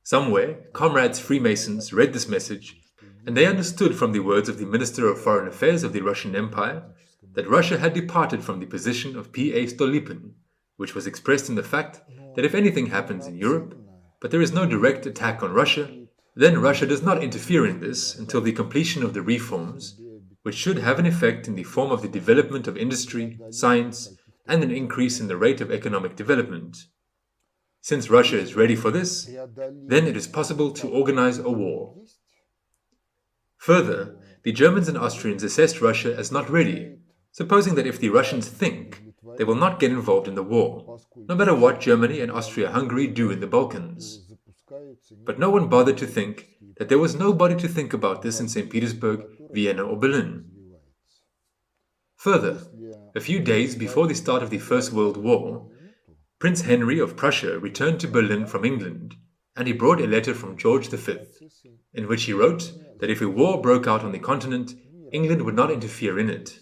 Somewhere, comrades Freemasons read this message, and they understood from the words of the Minister of Foreign Affairs of the Russian Empire that Russia had departed from the position of P.A. Stolypin, which was expressed in the fact that if anything happens in Europe, but there is no direct attack on Russia, then Russia does not interfere in this until the completion of the reforms, which should have an effect in the form of the development of industry, science, and an increase in the rate of economic development. Since Russia is ready for this, then it is possible to organize a war. Further, the Germans and Austrians assessed Russia as not ready, supposing that if the Russians think, they will not get involved in the war, no matter what Germany and Austria-Hungary do in the Balkans. But no one bothered to think that there was nobody to think about this in St. Petersburg, Vienna, or Berlin. Further, a few days before the start of the First World War, Prince Henry of Prussia returned to Berlin from England, and he brought a letter from George V, in which he wrote that if a war broke out on the continent, England would not interfere in it.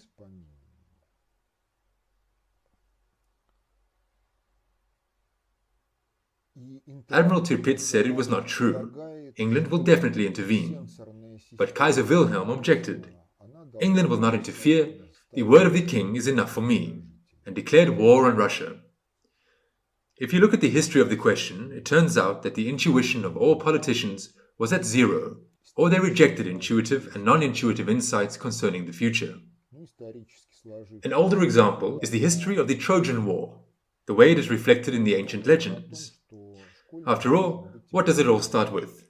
Admiral Tirpitz said it was not true. England will definitely intervene. But Kaiser Wilhelm objected. England will not interfere, the word of the king is enough for me, and declared war on Russia. If you look at the history of the question, it turns out that the intuition of all politicians was at zero, or they rejected intuitive and non-intuitive insights concerning the future. An older example is the history of the Trojan War, the way it is reflected in the ancient legends. After all, what does it all start with?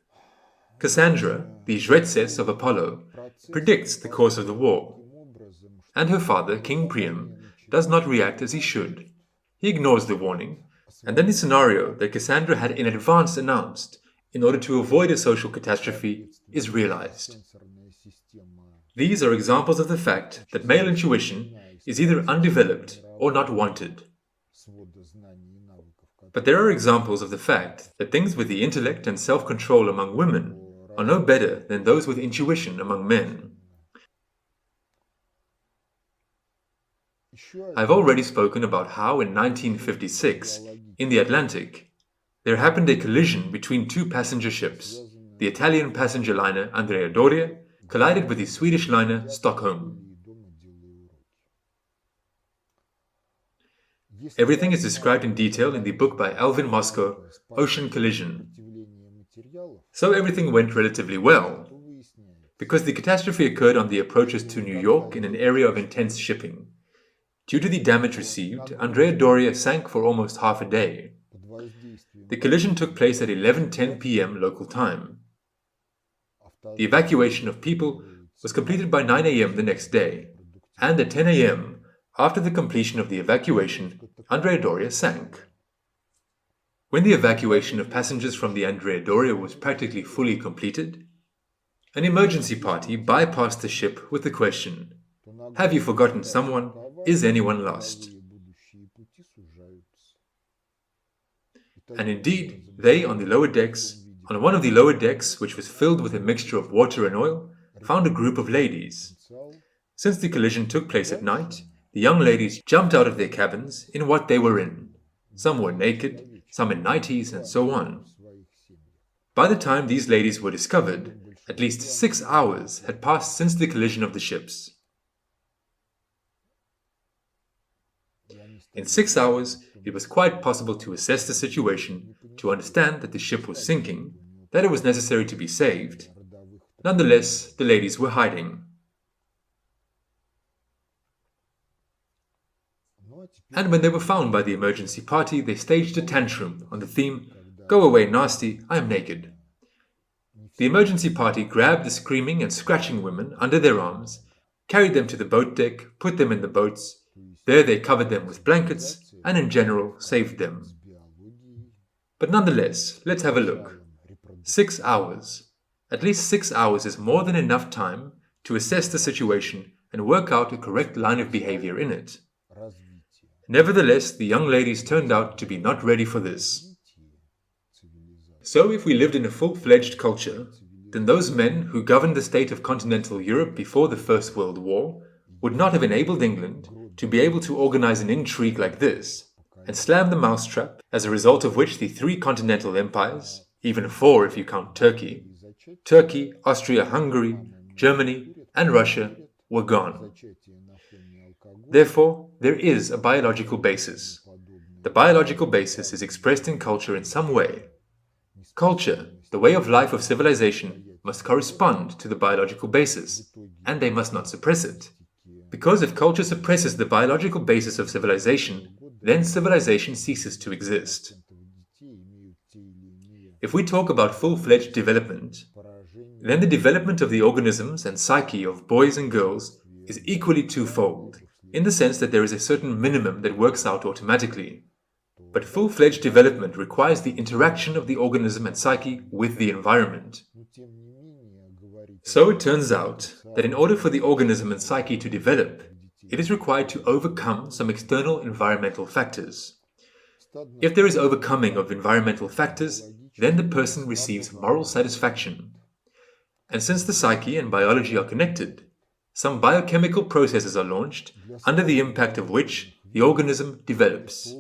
Cassandra, the Jretzes of Apollo, predicts the course of the war, and her father, King Priam, does not react as he should. He ignores the warning, and then the scenario that Cassandra had in advance announced in order to avoid a social catastrophe is realized. These are examples of the fact that male intuition is either undeveloped or not wanted. But there are examples of the fact that things with the intellect and self-control among women are no better than those with intuition among men. I've already spoken about how in 1956, in the Atlantic, there happened a collision between two passenger ships. The Italian passenger liner Andrea Doria collided with the Swedish liner Stockholm. Everything is described in detail in the book by Alvin Moscow, Ocean Collision. So everything went relatively well, because the catastrophe occurred on the approaches to New York in an area of intense shipping. Due to the damage received, Andrea Doria sank for almost half a day. The collision took place at 11:10 p.m. local time. The evacuation of people was completed by 9 a.m. the next day, and at 10 a.m., after the completion of the evacuation, Andrea Doria sank. When the evacuation of passengers from the Andrea Doria was practically fully completed, an emergency party bypassed the ship with the question, "Have you forgotten someone? Is anyone lost?" And indeed, they on one of the lower decks, which was filled with a mixture of water and oil, found a group of ladies. Since the collision took place at night, the young ladies jumped out of their cabins in what they were in. Some were naked, some in nighties, and so on. By the time these ladies were discovered, at least 6 hours had passed since the collision of the ships. In 6 hours, it was quite possible to assess the situation, to understand that the ship was sinking, that it was necessary to be saved. Nonetheless, the ladies were hiding. And when they were found by the emergency party, they staged a tantrum on the theme, "Go away, nasty, I am naked." The emergency party grabbed the screaming and scratching women under their arms, carried them to the boat deck, put them in the boats. There they covered them with blankets, and in general saved them. But nonetheless, let's have a look. 6 hours. At least 6 hours is more than enough time to assess the situation and work out a correct line of behavior in it. Nevertheless, the young ladies turned out to be not ready for this. So if we lived in a full-fledged culture, then those men who governed the state of continental Europe before the First World War would not have enabled England to be able to organize an intrigue like this and slam the mousetrap, as a result of which the three continental empires, even 4 if you count Turkey. Turkey, Austria, Hungary, Germany, and Russia were gone. Therefore, there is a biological basis. The biological basis is expressed in culture in some way. Culture, the way of life of civilization, must correspond to the biological basis, and they must not suppress it. Because if culture suppresses the biological basis of civilization, then civilization ceases to exist. If we talk about full-fledged development, then the development of the organisms and psyche of boys and girls is equally twofold, in the sense that there is a certain minimum that works out automatically. But full-fledged development requires the interaction of the organism and psyche with the environment. So it turns out that in order for the organism and psyche to develop, it is required to overcome some external environmental factors. If there is overcoming of environmental factors, then the person receives moral satisfaction. And since the psyche and biology are connected, some biochemical processes are launched, under the impact of which the organism develops.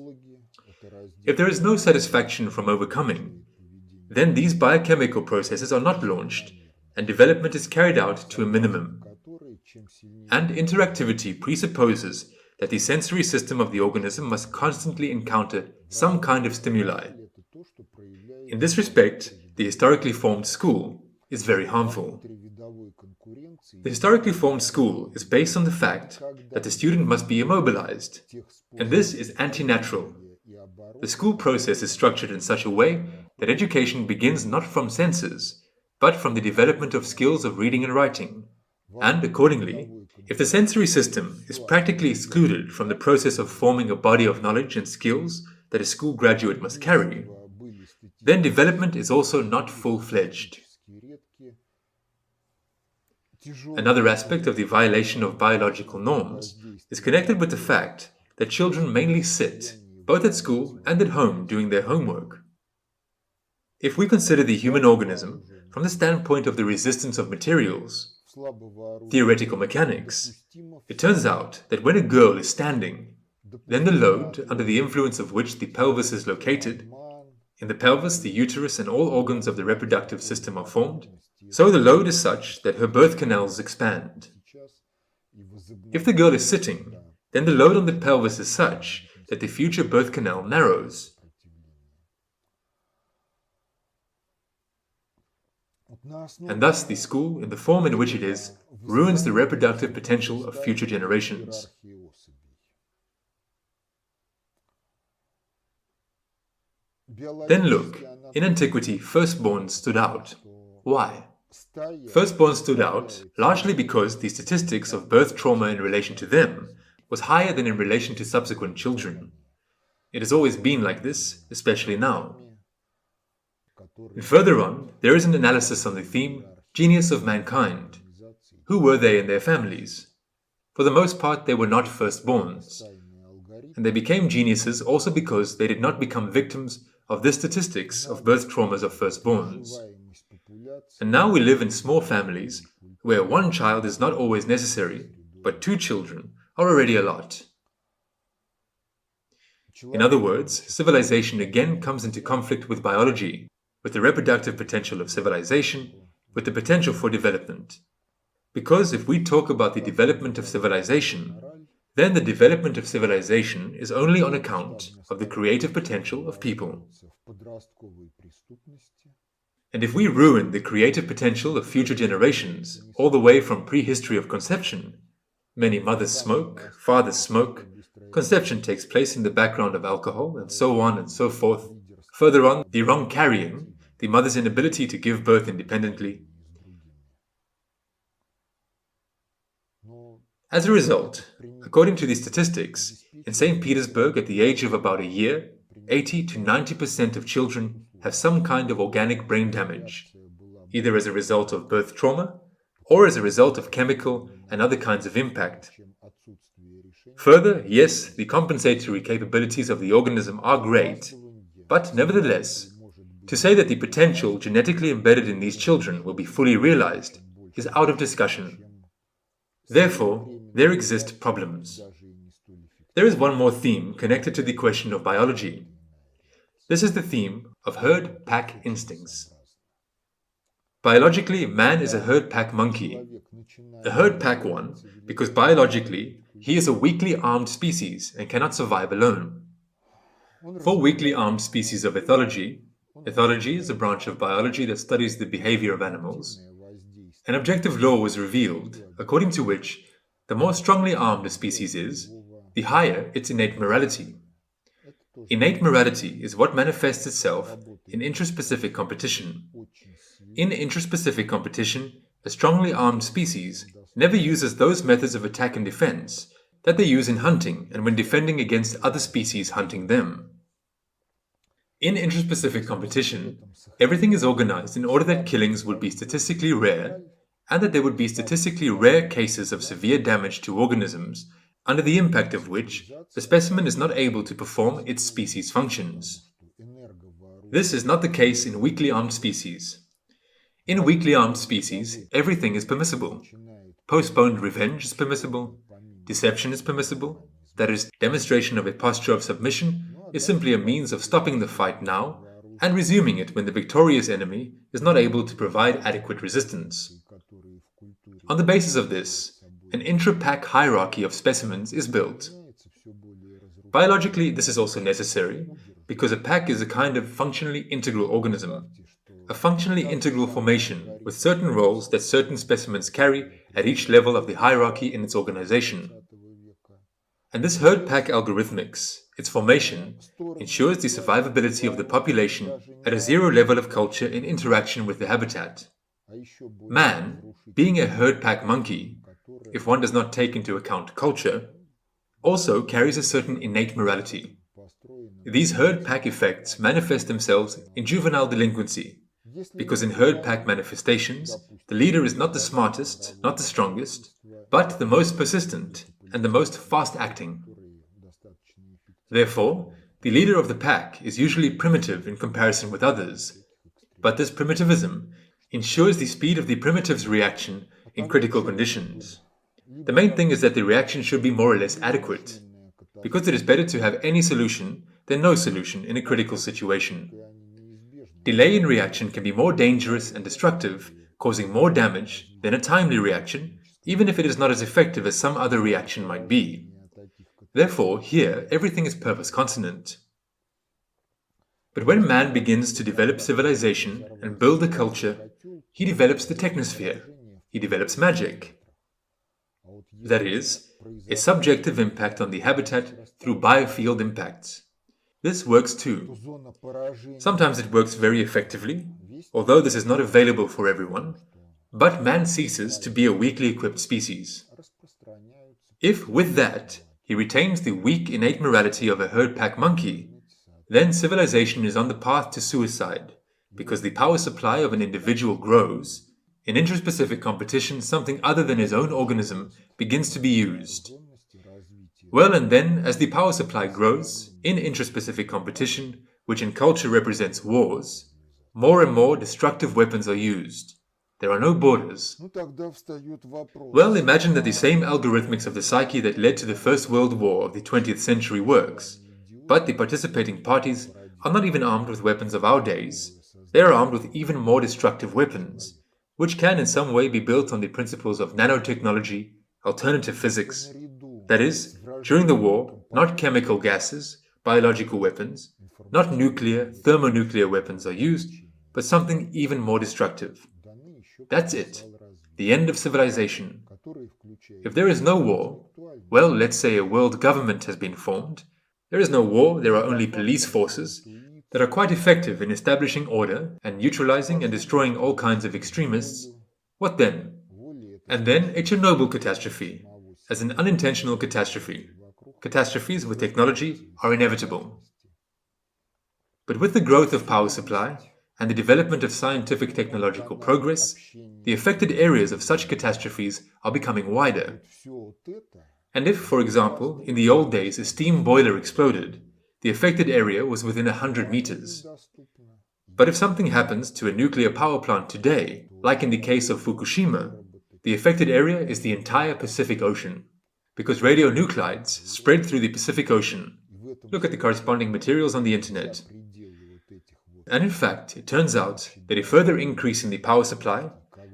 If there is no satisfaction from overcoming, then these biochemical processes are not launched, and development is carried out to a minimum. And interactivity presupposes that the sensory system of the organism must constantly encounter some kind of stimuli. In this respect, the historically formed school is very harmful. The historically formed school is based on the fact that the student must be immobilized, and this is anti-natural. The school process is structured in such a way that education begins not from senses, but from the development of skills of reading and writing. And accordingly, if the sensory system is practically excluded from the process of forming a body of knowledge and skills that a school graduate must carry, then development is also not full-fledged. Another aspect of the violation of biological norms is connected with the fact that children mainly sit, both at school and at home, doing their homework. If we consider the human organism from the standpoint of the resistance of materials, theoretical mechanics, it turns out that when a girl is standing, then the load under the influence of which the pelvis is located, in the pelvis the uterus and all organs of the reproductive system are formed, so the load is such that her birth canals expand. If the girl is sitting, then the load on the pelvis is such that the future birth canal narrows. And thus the school, in the form in which it is, ruins the reproductive potential of future generations. Then look, in antiquity, firstborns stood out. Why? Firstborns stood out largely because the statistics of birth trauma in relation to them was higher than in relation to subsequent children. It has always been like this, especially now. And further on, there is an analysis on the theme, genius of mankind. Who were they in their families? For the most part, they were not firstborns. And they became geniuses also because they did not become victims of the statistics of birth traumas of firstborns. And now we live in small families where one child is not always necessary, but 2 children are already a lot. In other words, civilization again comes into conflict with biology, with the reproductive potential of civilization, with the potential for development. Because if we talk about the development of civilization, then the development of civilization is only on account of the creative potential of people. And if we ruin the creative potential of future generations, all the way from prehistory of conception, many mothers smoke, fathers smoke, conception takes place in the background of alcohol, and so on and so forth. Further on, the wrong carrying, the mother's inability to give birth independently. As a result, according to the statistics, in St. Petersburg at the age of about a year, 80 to 90% of children have some kind of organic brain damage, either as a result of birth trauma or as a result of chemical and other kinds of impact. Further, yes, the compensatory capabilities of the organism are great, but nevertheless, to say that the potential genetically embedded in these children will be fully realized is out of discussion. Therefore, there exist problems. There is one more theme connected to the question of biology. This is the theme of herd-pack instincts. Biologically, man is a herd-pack monkey. A herd-pack one, because biologically, he is a weakly armed species and cannot survive alone. For weakly armed species of ethology, ethology is a branch of biology that studies the behavior of animals, an objective law was revealed, according to which the more strongly armed a species is, the higher its innate morality. Innate morality is what manifests itself in intraspecific competition. In intraspecific competition, a strongly armed species never uses those methods of attack and defense that they use in hunting and when defending against other species hunting them. In intraspecific competition, everything is organized in order that killings would be statistically rare and that there would be statistically rare cases of severe damage to organisms under the impact of which the specimen is not able to perform its species functions. This is not the case in weakly armed species. In weakly armed species, everything is permissible. Postponed revenge is permissible. Deception is permissible. That is, demonstration of a posture of submission is simply a means of stopping the fight now and resuming it when the victorious enemy is not able to provide adequate resistance. On the basis of this, an intra-pack hierarchy of specimens is built. Biologically, this is also necessary because a pack is a kind of functionally integral organism, a functionally integral formation with certain roles that certain specimens carry at each level of the hierarchy in its organization. And this herd-pack algorithmics, its formation, ensures the survivability of the population at a zero level of culture in interaction with the habitat. Man, being a herd-pack monkey, if one does not take into account culture, also carries a certain innate morality. These herd-pack effects manifest themselves in juvenile delinquency, because in herd-pack manifestations, the leader is not the smartest, not the strongest, but the most persistent and the most fast-acting. Therefore, the leader of the pack is usually primitive in comparison with others, but this primitivism ensures the speed of the primitive's reaction in critical conditions. The main thing is that the reaction should be more or less adequate, because it is better to have any solution than no solution in a critical situation. Delay in reaction can be more dangerous and destructive, causing more damage than a timely reaction, even if it is not as effective as some other reaction might be. Therefore, here, everything is purpose consonant. But when man begins to develop civilization and build a culture, he develops the technosphere. He develops magic. That is, a subjective impact on the habitat through biofield impacts. This works too. Sometimes it works very effectively, although this is not available for everyone, but man ceases to be a weakly equipped species. If, with that, he retains the weak innate morality of a herd-pack monkey, then civilization is on the path to suicide, because the power supply of an individual grows. In intraspecific competition, something other than his own organism begins to be used. Well, and then, as the power supply grows, in intraspecific competition, which in culture represents wars, more and more destructive weapons are used. There are no borders. Well, imagine that the same algorithmics of the psyche that led to the First World War of the 20th century works, but the participating parties are not even armed with weapons of our days. They are armed with even more destructive weapons, which can in some way be built on the principles of nanotechnology, alternative physics. That is, during the war, not chemical gases, biological weapons, not nuclear, thermonuclear weapons are used, but something even more destructive. That's it. The end of civilization. If there is no war, well, let's say a world government has been formed. There is no war, there are only police forces that are quite effective in establishing order and neutralizing and destroying all kinds of extremists. What then? And then a Chernobyl catastrophe, as an unintentional catastrophe. Catastrophes with technology are inevitable. But with the growth of power supply, and the development of scientific technological progress, the affected areas of such catastrophes are becoming wider. And if, for example, in the old days a steam boiler exploded, the affected area was within 100 meters. But if something happens to a nuclear power plant today, like in the case of Fukushima, the affected area is the entire Pacific Ocean, because radionuclides spread through the Pacific Ocean. Look at the corresponding materials on the internet. And in fact, it turns out that a further increase in the power supply,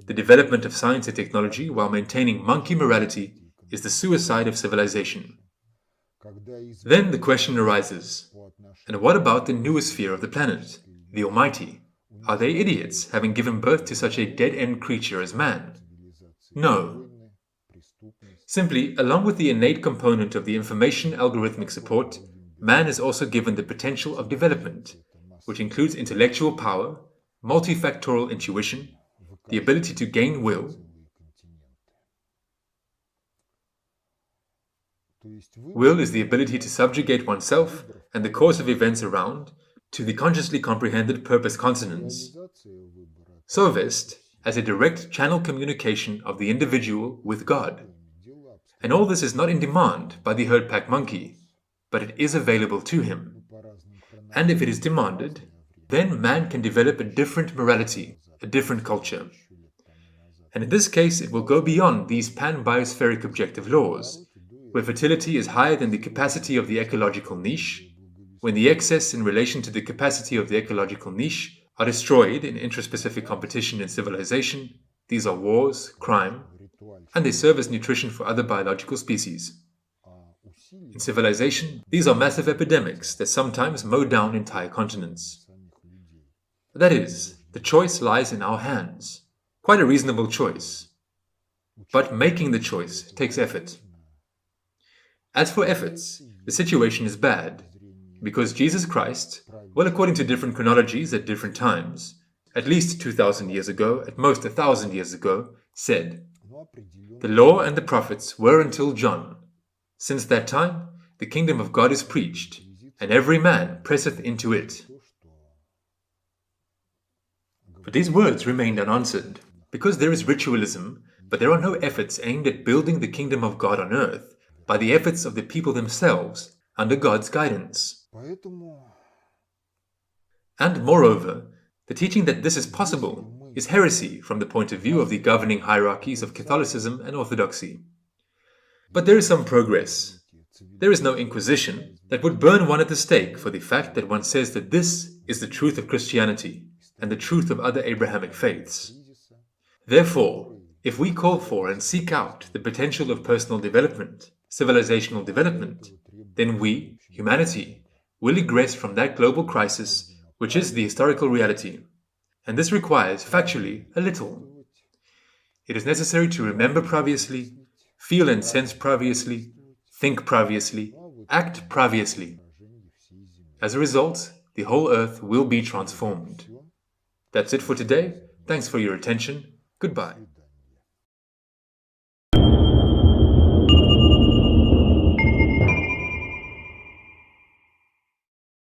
the development of science and technology while maintaining monkey morality, is the suicide of civilization. Then the question arises, and what about the noosphere of the planet, the Almighty? Are they idiots, having given birth to such a dead-end creature as man? No. Simply, along with the innate component of the information algorithmic support, man is also given the potential of development, which includes intellectual power, multifactorial intuition, the ability to gain will. Will is the ability to subjugate oneself and the course of events around to the consciously comprehended purpose consonants. Sovest as a direct channel communication of the individual with God. And all this is not in demand by the herd pack monkey, but it is available to him. And if it is demanded, then man can develop a different morality, a different culture. And in this case, it will go beyond these pan-biospheric objective laws, where fertility is higher than the capacity of the ecological niche, when the excess in relation to the capacity of the ecological niche are destroyed in intraspecific competition and civilization. These are wars, crime, and they serve as nutrition for other biological species. In civilization, these are massive epidemics that sometimes mow down entire continents. That is, the choice lies in our hands. Quite a reasonable choice. But making the choice takes effort. As for efforts, the situation is bad, because Jesus Christ, well, according to different chronologies at different times, at least 2,000 years ago, at most 1,000 years ago, said, "The law and the prophets were until John. Since that time, the kingdom of God is preached, and every man presseth into it." But these words remained unanswered, because there is ritualism, but there are no efforts aimed at building the kingdom of God on earth by the efforts of the people themselves under God's guidance. And moreover, the teaching that this is possible is heresy from the point of view of the governing hierarchies of Catholicism and Orthodoxy. But there is some progress. There is no inquisition that would burn one at the stake for the fact that one says that this is the truth of Christianity and the truth of other Abrahamic faiths. Therefore, if we call for and seek out the potential of personal development, civilizational development, then we, humanity, will egress from that global crisis which is the historical reality. And this requires, factually, a little. It is necessary to remember praviously, feel and sense praviously, think praviously, act praviously. As a result, the whole earth will be transformed. That's it for today. Thanks for your attention. Goodbye.